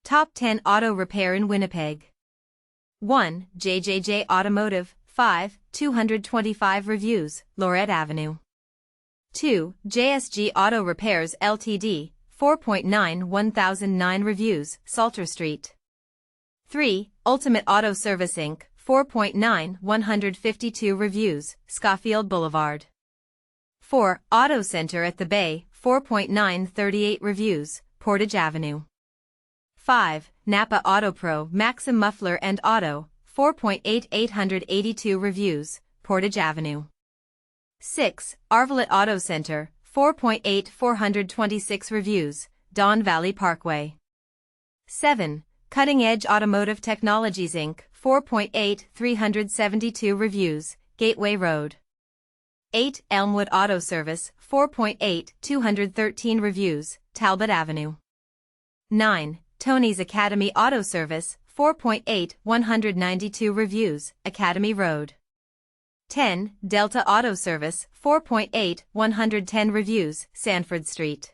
Top 10 Auto Repair in Winnipeg. 1. JJJ Automotive, 5, 225 reviews, Lorette Avenue. 2. JSG AUTO REPAIRS LTD, 4.9 1009 reviews, Salter Street. 3. Ultimate Auto Service Inc., 4.9 152 reviews, Scurfield Boulevard. 4. Auto Center at the Bay, 4.9 38 reviews, Portage Avenue. 5. NAPA AUTOPRO Maxim Muffler and Auto, 4.8 882 reviews, Portage Avenue. 6. Arvalet Auto Center, 4.8 426 reviews, Don Valley Parkway. 7. Cutting Edge Automotive Technologies Inc., 4.8 372 reviews, Gateway Road. 8. Elmwood Auto Service, 4.8 213 reviews, Talbot Avenue. 9. Tony's Academy Auto Service, 4.8 192 reviews, Academy Road. 10. Delta Auto Service, 4.8 110 reviews, Sanford Street.